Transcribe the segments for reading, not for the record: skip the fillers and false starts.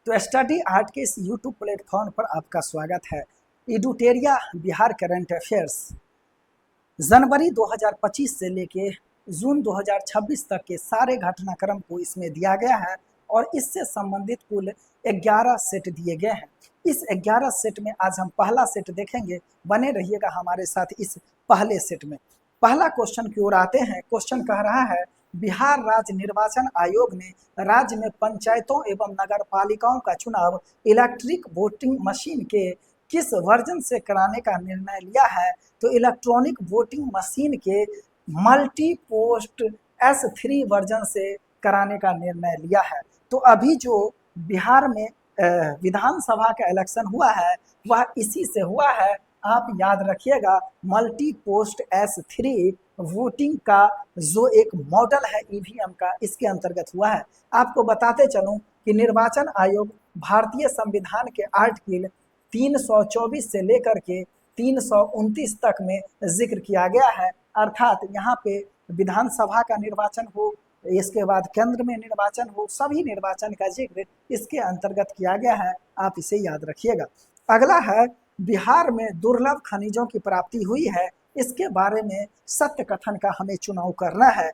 तो study art के इस यूट्यूब प्लेटफॉर्म पर आपका स्वागत है। एडुटेरिया बिहार करंट अफेयर्स जनवरी 2025 से लेके जून 2026 तक के सारे घटनाक्रम को इसमें दिया गया है और इससे संबंधित कुल 11 सेट दिए गए हैं। इस 11 सेट में आज हम पहला सेट देखेंगे। बने रहिएगा हमारे साथ इस पहले सेट में। पहला क्वेश्चन की ओर आते हैं। क्वेश्चन कह रहा है, बिहार राज्य निर्वाचन आयोग ने राज्य में पंचायतों एवं नगर पालिकाओं का चुनाव इलेक्ट्रिक वोटिंग मशीन के किस वर्जन से कराने का निर्णय लिया है? तो इलेक्ट्रॉनिक वोटिंग मशीन के मल्टी पोस्ट S3 वर्जन से कराने का निर्णय लिया है। तो अभी जो बिहार में विधानसभा का इलेक्शन हुआ है वह इसी से हुआ है। आप याद रखिएगा, मल्टी पोस्ट S3 वोटिंग का जो एक मॉडल है ईवीएम का, इसके अंतर्गत हुआ है। आपको बताते चलूं कि निर्वाचन आयोग भारतीय संविधान के आर्टिकल 324 से लेकर के 329 तक में जिक्र किया गया है। अर्थात यहाँ पे विधानसभा का निर्वाचन हो, इसके बाद केंद्र में निर्वाचन हो, सभी निर्वाचन का जिक्र इसके अंतर्गत किया गया है। आप इसे याद रखिएगा। अगला है, बिहार में दुर्लभ खनिजों की प्राप्ति हुई है, इसके बारे में सत्य कथन का हमें चुनाव करना है।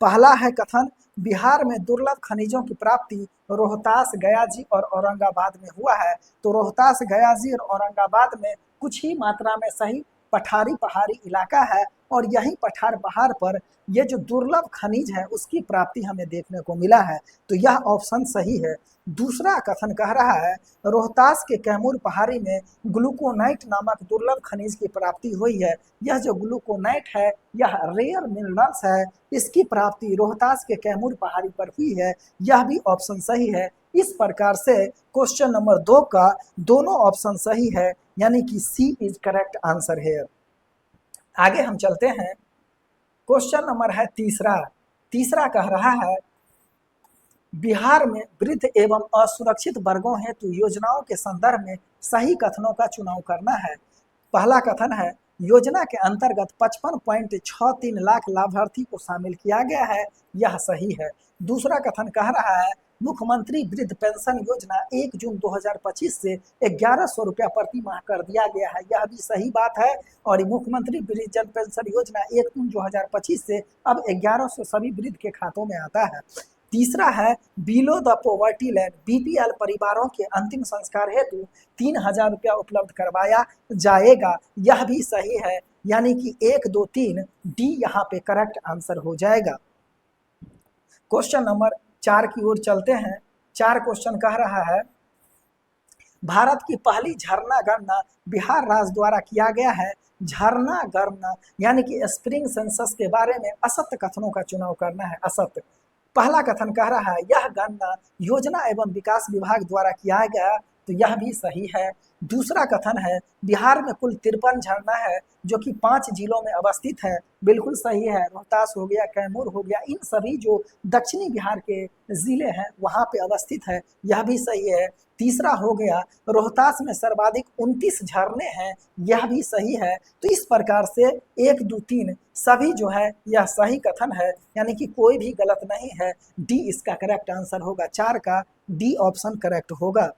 पहला है कथन, बिहार में दुर्लभ खनिजों की प्राप्ति रोहतास, गयाजी और औरंगाबाद में हुआ है। तो रोहतास, गयाजी और औरंगाबाद में कुछ ही मात्रा में सही पठारी पहाड़ी इलाका है और यही पठार पहाड़ पर ये जो दुर्लभ खनिज है उसकी प्राप्ति हमें देखने को मिला है। तो यह ऑप्शन सही है। दूसरा कथन कह रहा है, रोहतास के कैमूर पहाड़ी में ग्लूकोनाइट नामक दुर्लभ खनिज की प्राप्ति हुई है। यह जो ग्लूकोनाइट है यह रेयर मिनरल्स है, इसकी प्राप्ति रोहतास के कैमूर पहाड़ी पर हुई है। यह भी ऑप्शन सही है। इस प्रकार से क्वेश्चन नंबर 2 का दोनों ऑप्शन सही है, यानी कि सी इज करेक्ट आंसर है। आगे हम चलते हैं। क्वेश्चन नंबर है तीसरा कह रहा है, बिहार में वृद्ध एवं असुरक्षित वर्गों हेतु योजनाओं के संदर्भ में सही कथनों का चुनाव करना है। पहला कथन है, योजना के अंतर्गत 55.63 लाख लाभार्थी को शामिल किया गया है, यह सही है। दूसरा कथन कह रहा है, मुख्यमंत्री वृद्ध पेंशन योजना 1 जून 2025 से 1100 रुपया प्रति माह कर दिया गया है, यह भी सही बात है। और मुख्यमंत्री वृद्ध पेंशन योजना 1 जून 2025 से अब 1100 सभी वृद्ध के खातों में आता है। तीसरा है, below the poverty line BPL परिवारों के अंतिम संस्कार हेतु 3000 रुपया उपलब्ध करवाया जाएगा, यह भी सही है। यानी कि 1, 2, 3 डी यहाँ पे करेक्ट आंसर हो जाएगा। क्वेश्चन नंबर 4 की ओर चलते हैं। 4 क्वेश्चन कह रहा है, भारत की पहली झरना गणना बिहार राज्य द्वारा किया गया है। झरना गणना यानी कि स्प्रिंग सेंसस के बारे में असत्य कथनों का चुनाव करना है। असत्य। पहला कथन कह रहा है, यह गणना योजना एवं विकास विभाग द्वारा किया गया, तो यह भी सही है। दूसरा कथन है, बिहार में कुल 53 झरना है जो कि 5 जिलों में अवस्थित है, बिल्कुल सही है। रोहतास हो गया, कैमूर हो गया, इन सभी जो दक्षिणी बिहार के जिले हैं वहां पे अवस्थित है, यह भी सही है। तीसरा हो गया, रोहतास में सर्वाधिक 29 झरने हैं, यह भी सही है। तो इस प्रकार से 1, 2, 3 सभी जो है यह सही कथन है, यानी कि कोई भी गलत नहीं है। डी इसका करेक्ट आंसर होगा। 4 का डी ऑप्शन करेक्ट होगा।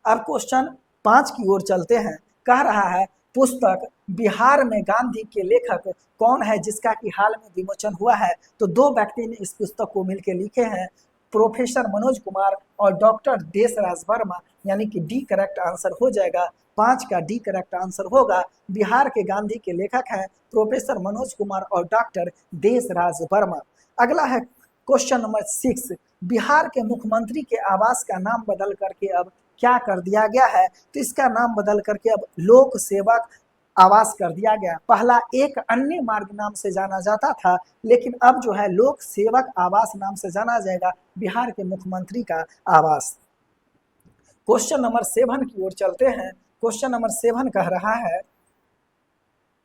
अब क्वेश्चन 5 की ओर चलते हैं। कह रहा है, पुस्तक बिहार में गांधी के लेखक कौन है जिसका कि हाल में विमोचन हुआ है? तो 2 व्यक्ति ने इस पुस्तक को मिलकर लिखे हैं, प्रोफेसर मनोज कुमार और डॉक्टर देशराज वर्मा, यानी कि डी करेक्ट आंसर हो जाएगा। 5 का डी करेक्ट आंसर होगा। बिहार के गांधी के लेखक हैं प्रोफेसर मनोज कुमार और डॉक्टर देशराज वर्मा। अगला है क्वेश्चन नंबर 6, बिहार के मुख्यमंत्री के आवास का नाम बदल करके अब क्या कर दिया गया है? तो इसका नाम बदल करके अब लोक सेवक आवास कर दिया गया। पहला एक अन्य मार्ग नाम से जाना जाता था, लेकिन अब जो है लोक सेवक आवास नाम से जाना जाएगा बिहार के मुख्यमंत्री का आवास। क्वेश्चन नंबर 7 की ओर चलते हैं। क्वेश्चन नंबर 7 कह रहा है,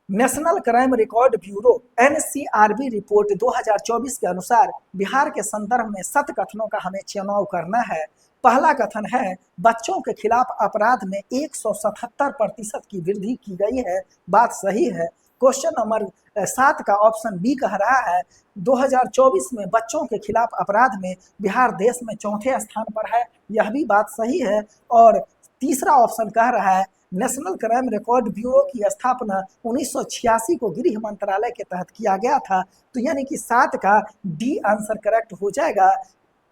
national crime record bureau NCRB report 2024 के अनुसार बिहार के संदर्भ में सत्य कथनों का हमें चुनाव करना है। पहला कथन है, बच्चों के खिलाफ अपराध में 177% की वृद्धि की गई है, बात सही है। क्वेश्चन नंबर 7 का ऑप्शन बी कह रहा है 2024 में बच्चों के खिलाफ अपराध में बिहार देश में चौथे स्थान पर है, यह भी बात सही है। और तीसरा ऑप्शन कह रहा है नेशनल क्राइम रिकॉर्ड ब्यूरो की स्थापना 1986 को गृह मंत्रालय के तहत किया गया था। तो यानी कि 7 का डी आंसर करेक्ट हो जाएगा।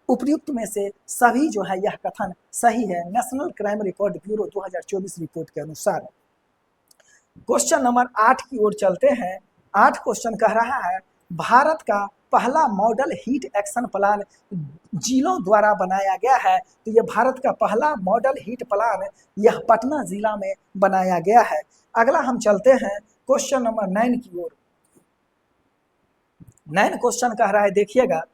उपयुक्त में से सभी जो है यह कथन सही है national crime record bureau 2024 report के अनुसार। क्वेश्चन नंबर 8 की ओर चलते हैं। 8 क्वेश्चन कह रहा है भारत का पहला मॉडल हीट एक्शन प्लान जिलों द्वारा बनाया गया है। तो यह भारत का पहला मॉडल हीट प्लान यह पटना जिला में बनाया गया है। अगला हम चलते हैं क्वेश्चन नंबर 9 की ओर। 9 क्वेश्चन कह रहा है देखिएगा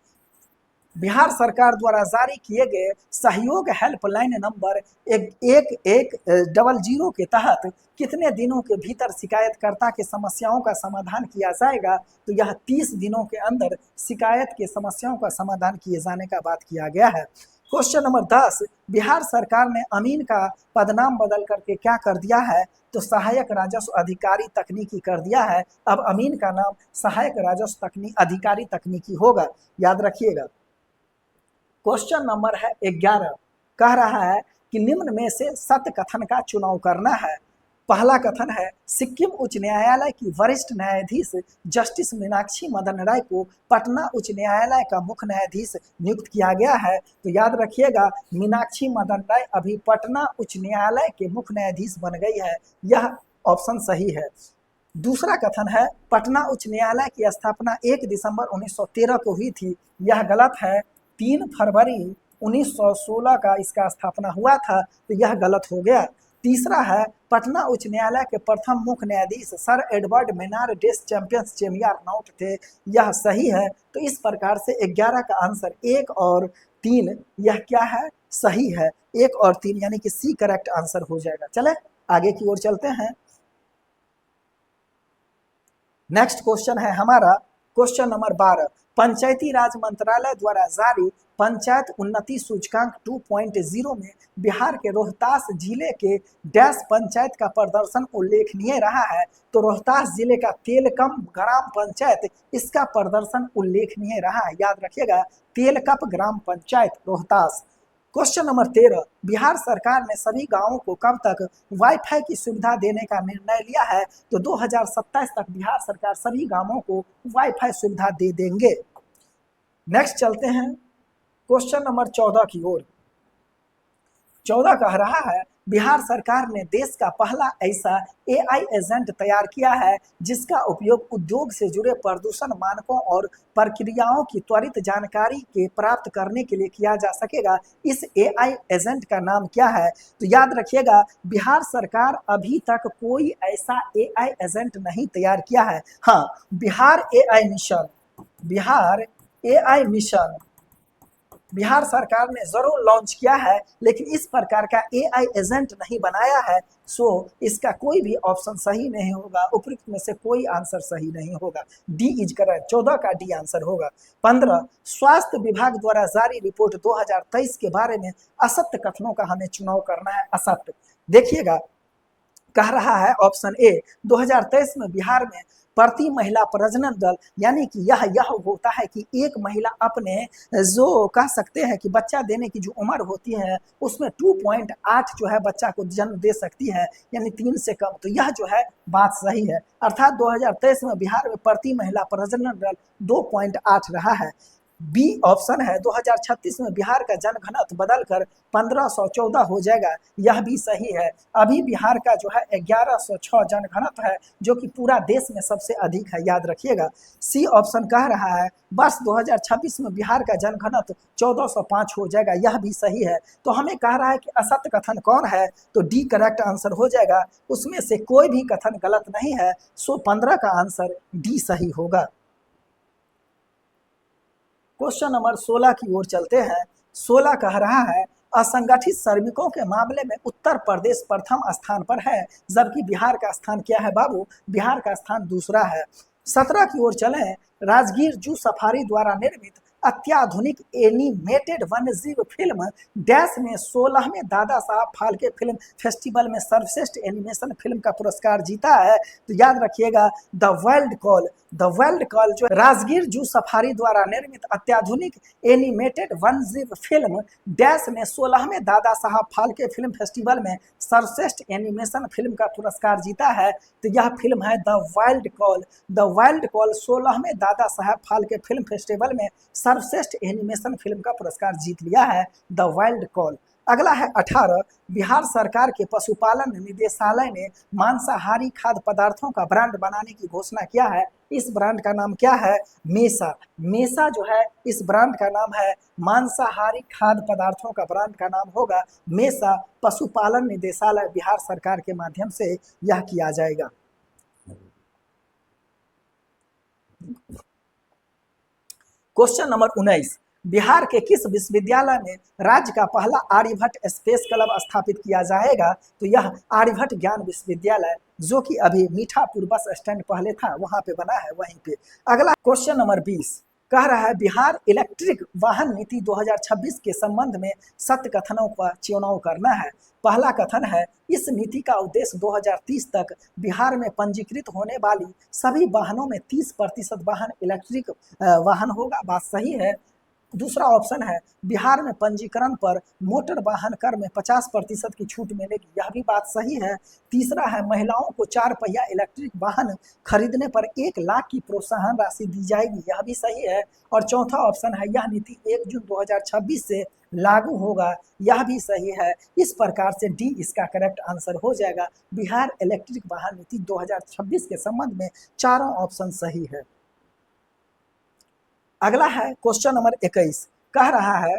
बिहार सरकार द्वारा जारी किए गए सहयोग हेल्पलाइन नंबर 1100 के तहत कितने दिनों के भीतर शिकायतकर्ता के समस्याओं का समाधान किया जाएगा। तो यह 30 दिनों के अंदर शिकायत के समस्याओं का समाधान किए जाने का बात किया गया है। क्वेश्चन नंबर 10 बिहार सरकार ने अमीन का पदनाम बदल करके क्या कर दिया है। तो सहायक राजस्व अधिकारी तकनीकी कर दिया है। अब अमीन का नाम सहायक राजस्व अधिकारी तकनीकी होगा, याद रखिएगा। क्वेश्चन नंबर है 11 कह रहा है कि निम्न में से सत्य कथन का चुनाव करना है। पहला कथन है सिक्किम उच्च न्यायालय की वरिष्ठ न्यायाधीश जस्टिस मीनाक्षी मदन राय को पटना उच्च न्यायालय का मुख्य न्यायाधीश नियुक्त किया गया है। तो याद रखिएगा मीनाक्षी मदन राय अभी पटना उच्च न्यायालय के मुख्य न्यायाधीश बन गई है, यह ऑप्शन सही है। दूसरा कथन है पटना उच्च न्यायालय की स्थापना 1 दिसंबर 1913 को हुई थी, यह गलत है। 3 फरवरी 1916 का इसका स्थापना हुआ था, तो यह गलत हो गया। तीसरा है पटना उच्च न्यायालय के प्रथम मुख्य न्यायाधीश सर एडवर्ड मेनार डेस चैंपियंस चेमियार नाउट थे, यह सही है। तो इस प्रकार से 11 का आंसर 1 और 3 यह क्या है, सही है। 1 और 3 यानी कि सी करेक्ट आंसर हो जाएगा। चले आगे की ओर चलते हैं। नेक्स्ट क्वेश्चन है हमारा क्वेश्चन नंबर 12 पंचायती राज मंत्रालय द्वारा जारी पंचायत उन्नति सूचकांक 2.0 में बिहार के रोहतास जिले के डैश पंचायत का प्रदर्शन उल्लेखनीय रहा है। तो रोहतास जिले का तेलकम ग्राम पंचायत इसका प्रदर्शन उल्लेखनीय रहा है, याद रखिएगा तेलकप ग्राम पंचायत रोहतास। क्वेश्चन नंबर 13 बिहार सरकार ने सभी गांवों को कब तक वाईफाई की सुविधा देने का निर्णय लिया है। तो 2027 तक बिहार सरकार सभी गांवों को वाईफाई सुविधा दे देंगे। नेक्स्ट चलते हैं क्वेश्चन नंबर 14 की ओर। 14 कह रहा है बिहार सरकार ने देश का पहला ऐसा एआई एजेंट तैयार किया है जिसका उपयोग उद्योग से जुड़े प्रदूषण मानकों और प्रक्रियाओं की त्वरित जानकारी के प्राप्त करने के लिए किया जा सकेगा। इस एआई एजेंट का नाम क्या है। तो याद रखिएगा बिहार सरकार अभी तक कोई ऐसा एआई एजेंट नहीं तैयार किया है। हाँ, बिहार एआई मिशन बिहार सरकार ने जरूर लॉन्च किया है, लेकिन इस प्रकार का एआई एजेंट नहीं बनाया है। सो इसका कोई भी ऑप्शन सही नहीं होगा, उपयुक्त में से कोई आंसर सही नहीं होगा। डी इज करेक्ट, 14 का डी आंसर होगा। 15 स्वास्थ्य विभाग द्वारा जारी रिपोर्ट 2023 के बारे में असत्य कथनों का हमें चुनाव करना है। असत्य देखिएगा कह रहा है ऑप्शन ए 2023 में बिहार में प्रति महिला प्रजनन दर यानी कि यह होता है कि एक महिला अपने जो कह सकते हैं कि बच्चा देने की जो उम्र होती है उसमें 2.8 जो है बच्चा को जन्म दे सकती है, यानी 3 से कम। तो यह जो है बात सही है, अर्थात 2023 में बिहार में प्रति महिला प्रजनन दर 2.8 रहा है। बी ऑप्शन है 2036 में बिहार का जनघनत्व बदलकर 1514 हो जाएगा, यह भी सही है। अभी बिहार का जो है 1106 जनघनत्व है जो कि पूरा देश में सबसे अधिक है, याद रखिएगा। सी ऑप्शन कह रहा है बस 2026 में बिहार का जनघनत्व 1405 हो जाएगा, यह भी सही है। तो हमें कह रहा है कि असत्य कथन कौन है, तो डी करेक्ट आंसर हो जाएगा, उसमें से कोई भी कथन गलत नहीं है। सो 15 का आंसर डी सही होगा। क्वेश्चन नंबर 16 की ओर चलते हैं। 16 कह रहा है असंगठित श्रमिकों के मामले में उत्तर प्रदेश प्रथम स्थान पर है, जबकि बिहार का स्थान क्या है बाबू, बिहार का स्थान दूसरा है। 17 की ओर चलें। राजगीर जू सफारी द्वारा निर्मित अत्याधुनिक एनिमेटेड वन्यजीव फिल्म डैश में 16वें दादा साहब फाल्के फिल्म फेस्टिवल में सर्वश्रेष्ठ एनिमेशन फिल्म का पुरस्कार जीता है। तो याद रखिएगा द वर्ल्ड कॉल जो राजगीर जू सफारी द्वारा निर्मित अत्याधुनिक एनिमेटेड वन्यजीव फिल्म डैश में 16वें दादा साहब फाल्के फिल्म फेस्टिवल में सर्वश्रेष्ठ एनिमेशन फिल्म का पुरस्कार जीता है। तो यह फिल्म है the wild call 16वें Dada Saheb Phalke film festival में सर्वश्रेष्ठ एनिमेशन फिल्म का पुरस्कार जीत लिया है द वाइल्ड कॉल। अगला है 18, बिहार सरकार के पशुपालन निदेशालय ने मांसाहारी खाद्य पदार्थों का ब्रांड बनाने की घोषणा किया है। इस ब्रांड का नाम क्या है? मेसा जो है इस ब्रांड का नाम है। मांसाहारी खाद्य पदार्थों का ब्रांड का नाम होगा मेसा। पशुपालन निदेशालय बिहार सरकार के माध्यम से यह किया जाएगा। क्वेश्चन नंबर 19, बिहार के किस विश्वविद्यालय में राज्य का पहला आर्यभट्ट स्पेस क्लब स्थापित किया जाएगा? तो यह आर्यभट्ट ज्ञान विश्वविद्यालय जो कि अभी मीठापुर बस स्टैंड पहले था वहां पे बना है, वहीं पे। अगला क्वेश्चन नंबर 20 कह रहा है बिहार इलेक्ट्रिक वाहन नीति 2026 के संबंध में सत्य कथनों का चुनाव करना है। पहला कथन है इस नीति का उद्देश्य 2030 तक बिहार में पंजीकृत होने वाली सभी वाहनों में 30% वाहन इलेक्ट्रिक वाहन होगा। बात सही है। दूसरा ऑप्शन है बिहार में पंजीकरण पर मोटर वाहन कर में 50% की छूट मिलेगी। यह भी बात सही है। तीसरा है महिलाओं को 4 पहिया इलेक्ट्रिक वाहन खरीदने पर 1 लाख की प्रोत्साहन राशि दी जाएगी। यह भी सही है। और चौथा ऑप्शन है यह नीति 1 जून 2026 से लागू होगा। यह भी सही है। इस प्रकार से डी इसका करेक्ट आंसर हो जाएगा। बिहार इलेक्ट्रिक वाहन नीति 2026 के संबंध में चारों ऑप्शन सही है। अगला है क्वेश्चन नंबर 21 कह रहा है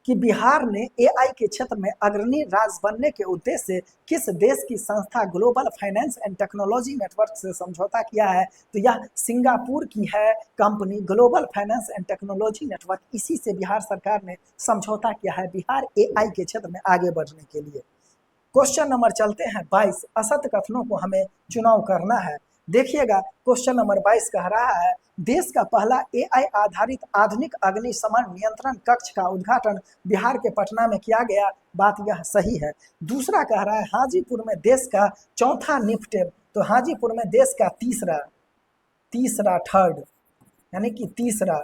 कि बिहार ने एआई के क्षेत्र में अग्रणी राज्य बनने के उद्देश्य से किस देश की संस्था global finance and technology network से समझौता किया है? तो यह सिंगापुर की है company global finance and technology network. इसी से बिहार सरकार ने समझौता किया है बिहार एआई के क्षेत्र में आगे बढ़ने के लिए। क्वेश्चन नंबर चलते हैं 22, असत्य कथनों को हमें चुनाव करना है। देखिएगा क्वेश्चन नंबर 22 कह रहा है देश का पहला एआई आधारित आधुनिक अग्निशमन नियंत्रण कक्ष का उद्घाटन बिहार के पटना में किया गया। बात यह सही है। दूसरा कह रहा है हाजीपुर में देश का चौथा निफ्टेड, तो हाजीपुर में देश का थर्ड यानी कि तीसरा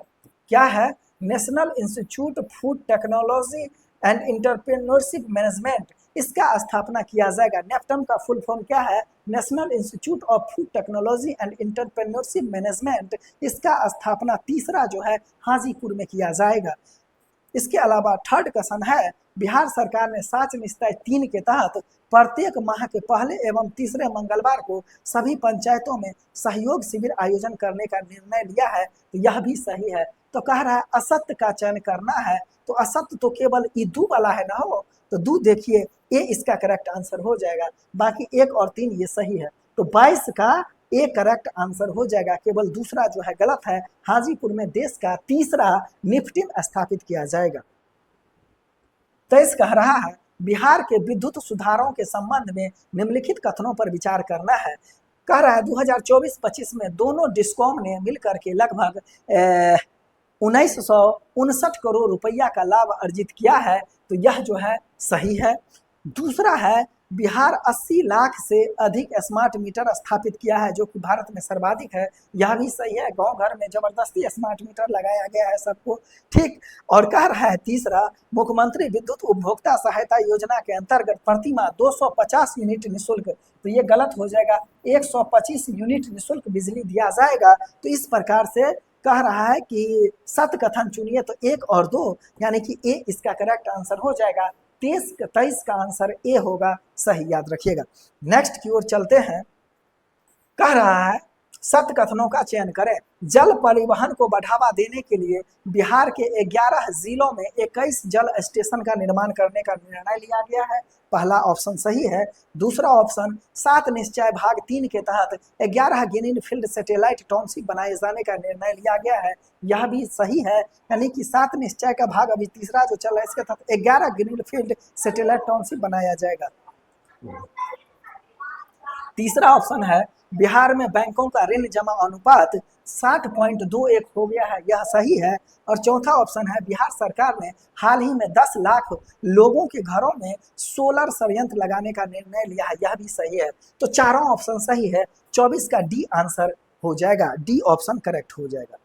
क्या है? National institute food technology and entrepreneurship management, इसका स्थापना किया जाएगा। नेफ्टम का फुल फॉर्म क्या है? National institute of food technology and entrepreneurship management. इसका स्थापना तीसरा जो है हाजीपुर में किया जाएगा। इसके अलावा थर्ड क्वेश्चन है बिहार सरकार ने साच निश्चय 3 के तहत प्रत्येक माह के पहले एवं तीसरे मंगलवार को सभी पंचायतों में सहयोग शिविर आयोजन करने का निर्णय लिया है। तो यह भी सही है। तो कह रहा है असत्य का चयन करना है। तो असत्य तो केवल ईदू वाला है ना हो, तो दू देखिए ए इसका करेक्ट आंसर हो जाएगा। बाकी 1 और 3 ये सही है। तो 22 का ए करेक्ट आंसर हो जाएगा। केवल दूसरा जो है गलत है। हाजीपुर में देश का तीसरा निफ्टिम स्थापित किया जाएगा। 23 कह रहा है बिहार के विद्युत सुधारों के संबंध में निम्नलिखित कथनों पर विचार करना है। कह रहा है 2024-25 में दोनों डिस्कॉम ने मिलकर के लगभग 1959 करोड़ रुपया का लाभ अर्जित किया है। तो यह जो है सही है। दूसरा है बिहार 80 लाख से अधिक स्मार्ट मीटर स्थापित किया है जो कि भारत में सर्वाधिक है। यह भी सही है। गांव घर में जबरदस्ती स्मार्ट मीटर लगाया गया है सबको, ठीक। और कह रहा है तीसरा मुख्यमंत्री विद्युत उपभोक्ता सहायता योजना के अंतर्गत प्रति माह 250 यूनिट निःशुल्क, तो ये गलत हो जाएगा। 125 यूनिट निःशुल्क बिजली दिया जाएगा। तो इस प्रकार से कह रहा है कि सत्य कथन चुनिए। तो 1 और 2 यानी कि ए इसका करेक्ट आंसर हो जाएगा। 23 का आंसर ए होगा सही, याद रखिएगा। नेक्स्ट की ओर चलते हैं। कह रहा है सत्य कथनों का चयन करें। जल परिवहन को बढ़ावा देने के लिए बिहार के 11 जिलों में 21 जल स्टेशन का निर्माण करने का निर्णय लिया गया है। पहला ऑप्शन सही है। दूसरा ऑप्शन 7 निश्चय भाग 3 के तहत 11 ग्रीन फील्ड सैटेलाइट टाउनशिप बनाए जाने का निर्णय लिया गया है। यह भी सही है। यानी कि 7 निश्चय का भाग अभी तीसरा जो चल रहा है इसके तहत 11 ग्रीन फील्ड सैटेलाइट टाउनशिप बनाया जाएगा। तीसरा ऑप्शन है बिहार में बैंकों का ऋण जमा अनुपात 60.21 हो गया है, यह सही है। और चौथा ऑप्शन है बिहार सरकार ने हाल ही में 10 लाख लोगों के घरों में सोलर संयंत्र लगाने का निर्णय लिया है, यह भी सही है। तो चारों ऑप्शन सही है, 24 का डी आंसर हो जाएगा, डी ऑप्शन करेक्ट हो जाएगा।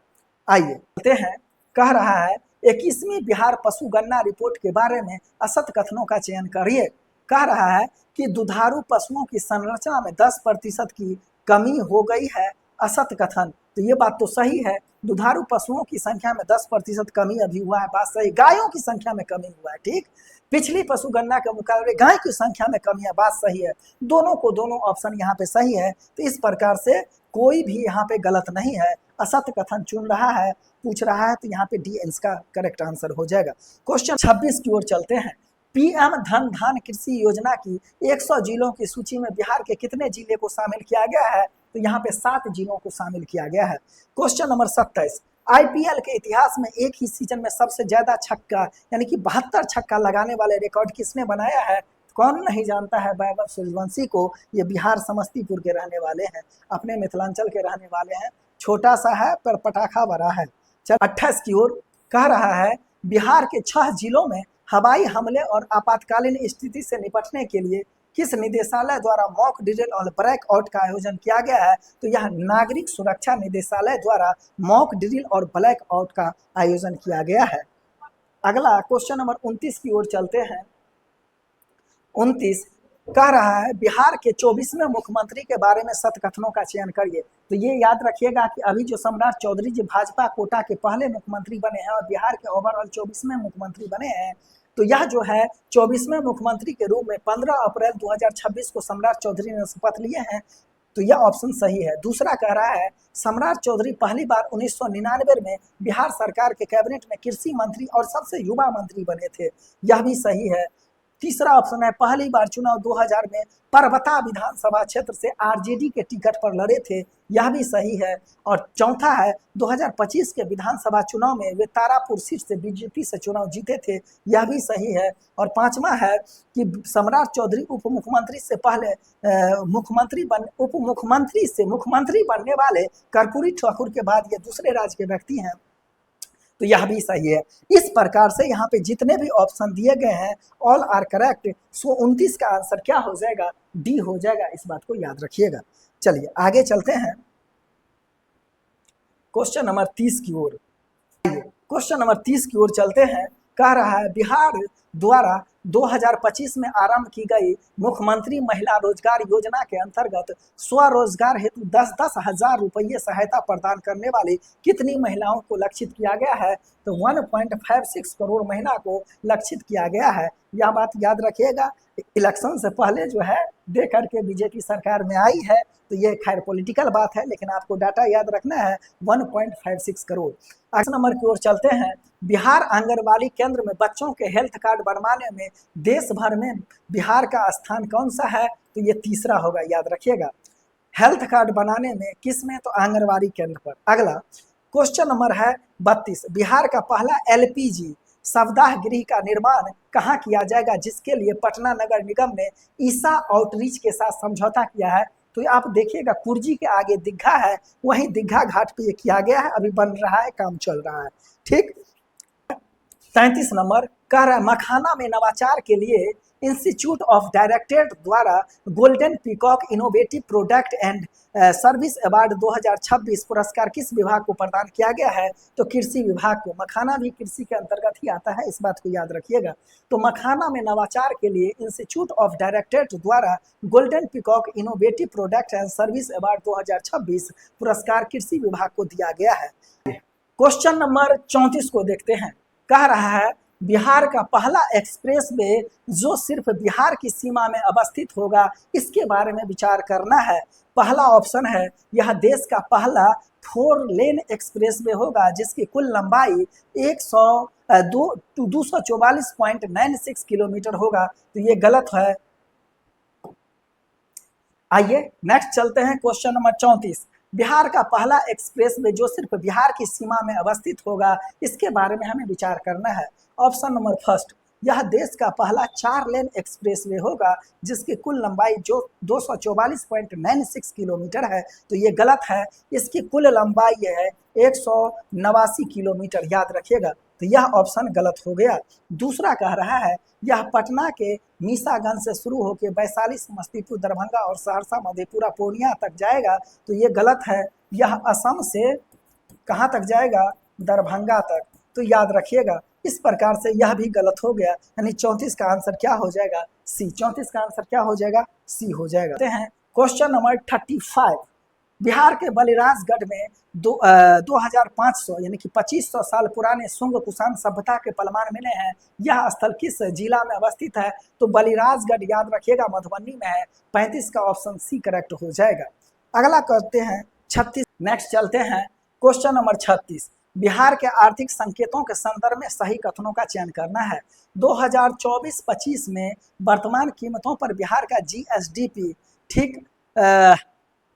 आइए चलते हैं, कह रहा है 21वीं बिहार पशु गणना रिपोर्ट के बारे में असत कथनों का चयन करिए। कह रहा है कि दुधारू पशुओं की संरचना में 10% की कमी हो गई है, असत कथन। तो ये बात तो सही है, दुधारू पशुओं की संख्या में 10% कमी अभी हुआ है, बात सही। गायों की संख्या में कमी हुआ है, ठीक। पिछली पशु गणना के मुकाबले गाय की संख्या में कमी है, बात सही है। दोनों ऑप्शन यहाँ पे सही है। तो इस प्रकार से कोई भी यहाँ पे गलत नहीं है, असत कथन चुन रहा है, पूछ रहा है, तो यहाँ पे डी इसका करेक्ट आंसर हो जाएगा। क्वेश्चन 26 की ओर चलते हैं। पीएम धन धान कृषि योजना की 100 जिलों की सूची में बिहार के कितने जिले को शामिल किया गया है? तो यहाँ पे 7 जिलों को शामिल किया गया है। क्वेश्चन नंबर 27, आईपीएल के इतिहास में एक ही सीजन में सबसे ज्यादा छक्का यानी कि 72 छक्का लगाने वाले रिकॉर्ड किसने बनाया है? कौन नहीं जानता है वैभव सूर्यवंशी को, ये बिहार समस्तीपुर के रहने वाले हैं, अपने मिथिलांचल के रहने वाले हैं। छोटा सा है पर पटाखा बड़ा है। चल 28 की ओर कह रहा है बिहार के 6 जिलों में हवाई हमले और आपातकालीन स्थिति से निपटने के लिए किस निदेशालय द्वारा मॉक ड्रिल और ब्रेक आउट का आयोजन किया गया है? तो यह नागरिक सुरक्षा निदेशालय द्वारा मॉक ड्रिल और ब्लैक आउट का आयोजन किया गया है। अगला क्वेश्चन नंबर 29 की ओर चलते हैं। 29 कह रहा है बिहार के 24वें मुख्यमंत्री के बारे में सतकथनों का चयन करिए। तो ये याद रखिएगा कि अभी जो सम्राट चौधरी जी भाजपा कोटा के पहले मुख्यमंत्री बने हैं और बिहार के ओवरऑल 24वें मुख्यमंत्री बने हैं, तो यह जो है 24वें मुख्यमंत्री के रूप में 15 अप्रैल 2026 को सम्राट चौधरी ने शपथ लिए हैं। तो यह ऑप्शन सही है। दूसरा कह रहा है सम्राट चौधरी पहली बार 1999 में बिहार सरकार के कैबिनेट में कृषि मंत्री और सबसे युवा मंत्री बने थे, यह भी सही है। तीसरा ऑप्शन है पहली बार चुनाव 2000 में परबता विधानसभा क्षेत्र से आरजेडी के टिकट पर लड़े थे, यह भी सही है। और चौथा है 2025 के विधानसभा चुनाव में वे तारापुर सीट से बीजेपी से चुनाव जीते थे, यह भी सही है। और पांचवा है कि सम्राट चौधरी उप मुख्यमंत्री से पहले मुख्यमंत्री बनने वाले कर्पूरी ठाकुर के बाद ये दूसरे राज्य के व्यक्ति हैं, तो यह भी सही है। इस प्रकार से यहाँ पे जितने भी ऑप्शन दिए गए हैं ऑल आर करेक्ट। सो 29 का आंसर क्या हो जाएगा? डी हो जाएगा, इस बात को याद रखिएगा। चलिए आगे चलते हैं क्वेश्चन नंबर 30 की ओर। क्वेश्चन नंबर 30 की ओर चलते हैं। कह रहा है बिहार द्वारा 2025 में आरंभ की गई मुख्यमंत्री महिला रोजगार योजना के अंतर्गत स्वरोजगार हेतु 10-10 हजार रुपये सहायता प्रदान करने वाली कितनी महिलाओं को लक्षित किया गया है? तो 1.56 करोड़ महिला को लक्षित किया गया है। यह बात याद रखिएगा, इलेक्शन से पहले जो है दे करके बीजेपी सरकार में आई है, तो ये खैर पॉलिटिकल बात है, लेकिन आपको डाटा याद रखना है 1.56 करोड़। अगले नंबर की ओर चलते हैं। बिहार आंगनबाड़ी केंद्र में बच्चों के हेल्थ कार्ड बनवाने में देश भर में बिहार का स्थान कौन सा है? तो ये तीसरा होगा, याद रखिएगा। हेल्थ कार्ड बनाने में किस में? तो आंगनबाड़ी केंद्र पर। अगला क्वेश्चन नंबर है 32, बिहार का पहला एलपीजी शवदाह गृह का निर्माण कहाँ किया जाएगा, जिसके लिए पटना नगर निगम ने ईसा आउटरीच के साथ समझौता किया है? तो आप देखिएगा कुर्जी के आगे दीघा है, वहीं दीघा घाट पे ये किया गया है, अभी बन रहा है, काम चल रहा है, ठीक। 33 नंबर कह रहा है मखाना में नवाचार के लिए इंस्टीट्यूट ऑफ डायरेक्टरेट द्वारा golden peacock innovative product and service award 2026 पुरस्कार किस विभाग को प्रदान किया गया है? तो कृषि विभाग को। मखाना भी कृषि के अंतर्गत ही आता है, इस बात को याद रखिएगा। तो मखाना में नवाचार के लिए इंस्टीट्यूट ऑफ डायरेक्टरेट द्वारा golden peacock innovative product and service award 2026 पुरस्कार कृषि विभाग को दिया गया है। क्वेश्चन नंबर 34 को देखते हैं। कह रहा है बिहार का पहला एक्सप्रेसवे जो सिर्फ बिहार की सीमा में अवस्थित होगा, इसके बारे में विचार करना है। पहला ऑप्शन है यह देश का पहला 4 लेन एक्सप्रेसवे होगा जिसकी कुल लंबाई 244.96 किलोमीटर होगा, तो ये गलत है। आइए नेक्स्ट चलते हैं क्वेश्चन नंबर 34। बिहार का पहला एक्सप्रेसवे जो सिर्फ बिहार की सीमा में अवस्थित होगा, इसके बारे में हमें विचार करना है। ऑप्शन नंबर फर्स्ट यह देश का पहला 4 लेन एक्सप्रेसवे होगा जिसकी कुल लंबाई जो 244.96 किलोमीटर है। तो ये गलत है, इसकी कुल लंबाई है 189 किलोमीटर, याद रखिएगा। तो यह ऑप्शन गलत हो गया। दूसरा कह रहा है यह पटना के मीसागंज से शुरू होकर वैशाली, समस्तीपुर, दरभंगा और सहरसा, मधेपुरा, पूर्णिया तक जाएगा। तो ये गलत है, यह असम से कहाँ तक जाएगा? दरभंगा तक। तो याद रखिएगा, इस प्रकार से यह भी गलत हो गया, यानी 34 का आंसर क्या हो जाएगा? सी। 34 का आंसर क्या हो जाएगा? सी हो जाएगा। हैं क्वेश्चन नंबर 35। बिहार के बलिराजगढ़ में 2500 यानी कि 2500 साल पुराने शुंग कुषाण सभ्यता के प्रमाण मिले हैं। यह स्थल किस जिला में अवस्थित है? तो बलिराजगढ़ याद रखिएगा मधुबनी में है। 35 का ऑप्शन सी करेक्ट हो जाएगा। अगला करते हैं 36। नेक्स्ट चलते हैं क्वेश्चन नंबर 36। बिहार के आर्थिक संकेतों के संदर्भ में सही कथनों का चयन करना है। 2024-25 में वर्तमान कीमतों पर बिहार का जीएसडीपी ठीक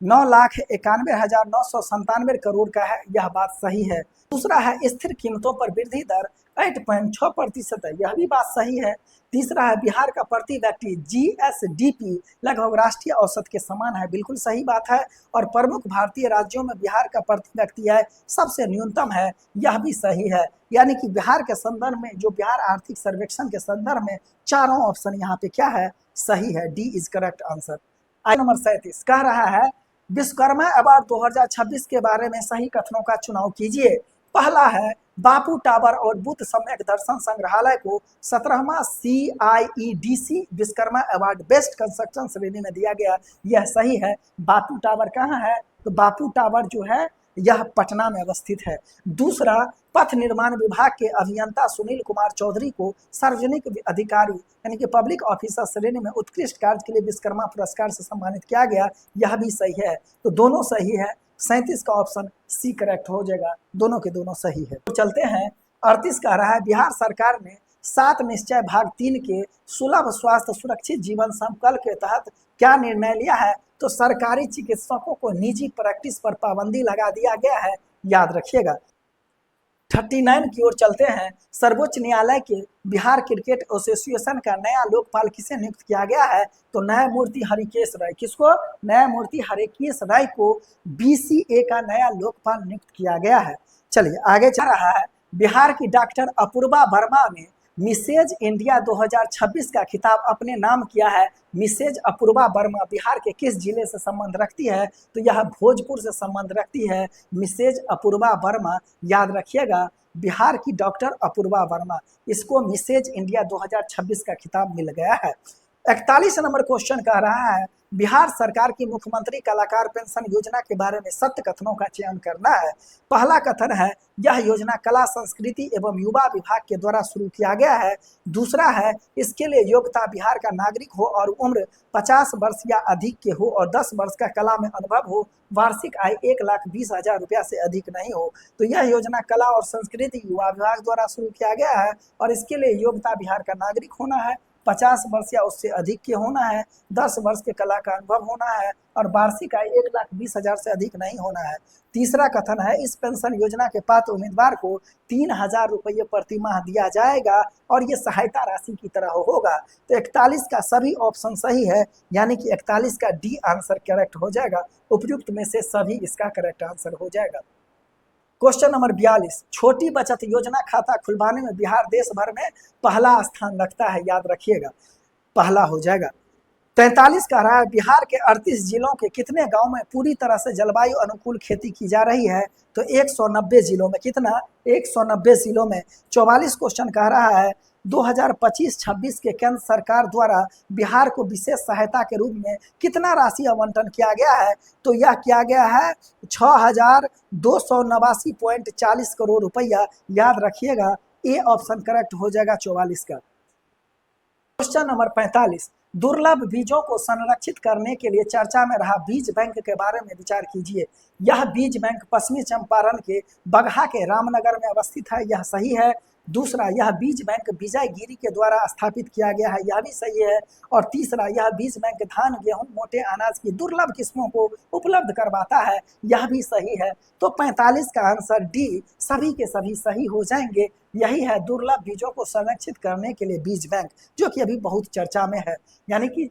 9,91,997 करोड़ का है, यह बात सही है। दूसरा है स्थिर कीमतों पर वृद्धि दर 8.6% है, यह भी बात सही है। तीसरा है बिहार का प्रति व्यक्ति जीएसडीपी लगभग राष्ट्रीय औसत के समान है, बिल्कुल सही बात है। और प्रमुख भारतीय राज्यों में बिहार का प्रति व्यक्ति है सबसे न्यूनतम है, यह भी सही है। यानी कि बिहार के संदर्भ में जो बिहार आर्थिक सर्वेक्षण के संदर्भ में चारों ऑप्शन यहाँ पे क्या है? सही है, D is correct answer. Number 37 कह रहा है विश्वकर्मा अवार्ड 2026 के बारे में सही कथनों का चुनाव कीजिए। पहला है बापू टावर और बुद्ध सम्यक दर्शन संग्रहालय को 17वां CIEDC Vishwakarma award best construction श्रेणी में दिया गया, यह सही है। बापू टावर कहाँ है? तो बापू टावर जो है यह पटना में अवस्थित है। दूसरा पथ निर्माण विभाग के अभियंता सुनील कुमार चौधरी को सार्वजनिक अधिकारी यानी कि पब्लिक ऑफिसर श्रेणी में उत्कृष्ट कार्य के लिए विश्वकर्मा पुरस्कार से सम्मानित किया गया, यह भी सही है। तो दोनों सही है। 37 का ऑप्शन सी करेक्ट हो जाएगा, दोनों के दोनों सही है। तो चलते हैं 38 कह रहा है बिहार सरकार ने 7 निश्चय भाग 3 के सुलभ स्वास्थ्य सुरक्षित जीवन संकल्प के तहत क्या निर्णय लिया है? तो सरकारी चिकित्सकों को निजी प्रैक्टिस पर पाबंदी लगा दिया गया है, याद रखिएगा। 39 की ओर चलते हैं। सर्वोच्च न्यायालय के बिहार क्रिकेट एसोसिएशन का नया लोकपाल किसे नियुक्त किया गया है? तो न्यायमूर्ति हरिकेश राय। किसको? न्यायमूर्ति हरिकेश राय को BCA का नया लोकपाल नियुक्त किया गया है। चलिए आगे चल रहा है। बिहार की डॉक्टर अपूर्वा वर्मा ने मिसेज इंडिया 2026 का खिताब अपने नाम किया है। मिसेज अपूर्वा वर्मा बिहार के किस जिले से संबंध रखती है? तो यह भोजपुर से संबंध रखती है। मिसेज अपूर्वा वर्मा, याद रखिएगा, बिहार की डॉक्टर अपूर्वा वर्मा, इसको मिसेज इंडिया 2026 का खिताब मिल गया है। 41 नंबर क्वेश्चन कह रहा है बिहार सरकार की मुख्यमंत्री कलाकार पेंशन योजना के बारे में सत्य कथनों का चयन करना है। पहला कथन है यह योजना कला संस्कृति एवं युवा विभाग के द्वारा शुरू किया गया है। दूसरा है इसके लिए योग्यता बिहार का नागरिक हो और उम्र 50 वर्ष या अधिक के हो और 10 वर्ष का कला में अनुभव हो, वार्षिक आय 1,20,000 रुपया से अधिक नहीं हो। तो यह योजना कला और संस्कृति युवा विभाग द्वारा शुरू किया गया है और इसके लिए योग्यता बिहार का नागरिक होना है, 50 वर्ष या उससे अधिक के होना है, 10 वर्ष के कला का अनुभव होना है और वार्षिक आय 1,20,000 से अधिक नहीं होना है। तीसरा कथन है इस पेंशन योजना के पात्र उम्मीदवार को 3,000 रुपये प्रति माह दिया जाएगा और ये सहायता राशि की तरह होगा। तो 41 का सभी ऑप्शन सही है, यानी कि 41 का डी आंसर करेक्ट हो जाएगा। उपयुक्त में से सभी इसका करेक्ट आंसर हो जाएगा। क्वेश्चन नंबर 42, छोटी बचत योजना खाता खुलवाने में बिहार देश भर में पहला स्थान रखता है, याद रखिएगा, पहला हो जाएगा। 43 कह रहा है बिहार के 38 जिलों के कितने गांव में पूरी तरह से जलवायु अनुकूल खेती की जा रही है? तो 190 जिलों में। कितना? 190 जिलों में। 44 क्वेश्चन कह रहा है 2025-26 के केंद्र सरकार द्वारा बिहार को विशेष सहायता के रूप में कितना राशि आवंटन किया गया है? तो यह किया गया है 6,289.40 करोड़ रुपया, याद रखिएगा। ए ऑप्शन करेक्ट हो जाएगा 44 का। क्वेश्चन नंबर 45, दुर्लभ बीजों को संरक्षित करने के लिए चर्चा में रहा बीज बैंक के बारे में विचार कीजिए। यह बीज बैंक पश्चिमी चंपारण के बगहा के रामनगर में अवस्थित है, यह सही है। दूसरा, यह बीज बैंक विजय गिरी के द्वारा स्थापित किया गया है, यह भी सही है। और तीसरा, यह बीज बैंक धान, गेहूं, मोटे अनाज की दुर्लभ किस्मों को उपलब्ध करवाता है, यह भी सही है। तो 45 का आंसर डी सभी के सभी सही हो जाएंगे। यही है दुर्लभ बीजों को संरक्षित करने के लिए बीज बैंक, जो कि अभी बहुत चर्चा में है, यानी कि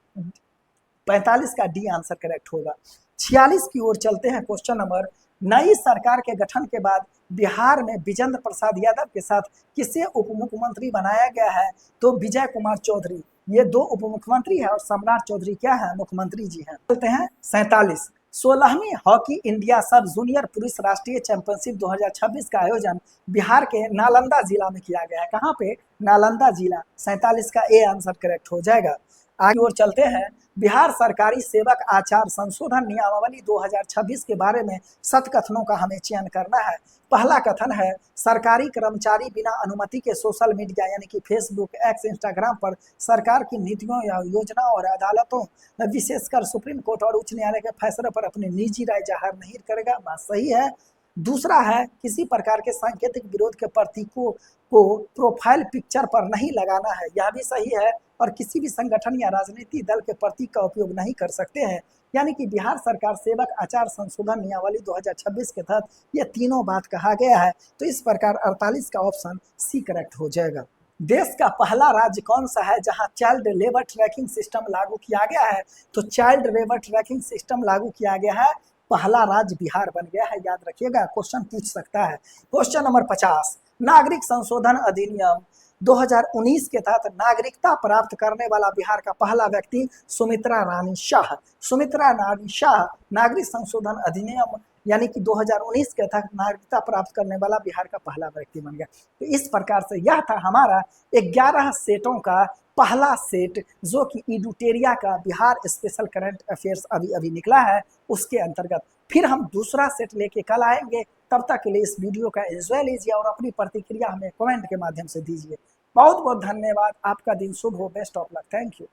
45 का डी आंसर करेक्ट होगा। 46 की ओर चलते हैं। क्वेश्चन नंबर, नई सरकार के गठन के बाद बिहार में विजेंद्र प्रसाद यादव के साथ किसे उप मुख्यमंत्री बनाया गया है? तो विजय कुमार चौधरी, ये दो उप मुख्यमंत्री है और सम्राट चौधरी क्या है? मुख्यमंत्री जी हैं। चलते हैं 47, 16वीं हॉकी इंडिया सब जूनियर पुरुष राष्ट्रीय चैंपियनशिप 2026 का आयोजन बिहार के नालंदा जिला में किया गया है। कहाँ पे? नालंदा जिला। 47 का ए आंसर करेक्ट हो जाएगा। आगे और चलते हैं। बिहार सरकारी सेवक आचार संशोधन नियमावली 2026 के बारे में 7 कथनों का हमें चयन करना है। पहला कथन है, सरकारी कर्मचारी बिना अनुमति के सोशल मीडिया यानी कि फेसबुक, एक्स, इंस्टाग्राम पर सरकार की नीतियों या योजना और अदालतों, विशेषकर सुप्रीम कोर्ट और उच्च न्यायालय के फैसले पर अपनी निजी राय जाहिर नहीं करेगा। बात सही है। दूसरा है, किसी प्रकार के सांकेतिक विरोध के प्रतीकों को प्रोफाइल पिक्चर पर नहीं लगाना है, यह भी सही है। और किसी भी संगठन या राजनीतिक दल के प्रतीक का उपयोग नहीं कर सकते हैं। यानी कि बिहार सरकार सेवक आचार संशोधन नियमावली 2026 के तहत ये तीनों बात कहा गया है। तो इस प्रकार 48 का ऑप्शन सी करेक्ट हो जाएगा। देश का पहला राज्य कौन सा है जहां चाइल्ड लेबर ट्रैकिंग सिस्टम लागू किया गया है? तो चाइल्ड लेबर ट्रैकिंग सिस्टम लागू किया गया है, पहला राज्य बिहार बन गया है, याद रखिएगा, क्वेश्चन पूछ सकता है। क्वेश्चन नंबर 50, नागरिक संशोधन अधिनियम 2019 के तहत नागरिकता प्राप्त करने वाला बिहार का पहला व्यक्ति सुमित्रा रानी शाह। सुमित्रा रानी शाह नागरिक संशोधन अधिनियम यानी कि 2019 के तहत नागरिकता प्राप्त करने वाला बिहार का पहला व्यक्ति बन गया। तो इस प्रकार से यह था हमारा 11 सेटों का पहला सेट, जो कि इडुटेरिया का बिहार स्पेशल करंट अफेयर्स अभी अभी निकला है, उसके अंतर्गत। फिर हम दूसरा सेट लेके कल आएंगे। तब तक के लिए इस वीडियो का एंजॉय लीजिए और अपनी प्रतिक्रिया हमें कमेंट के माध्यम से दीजिए। बहुत बहुत धन्यवाद। आपका दिन शुभ हो। Best of luck. Thank you.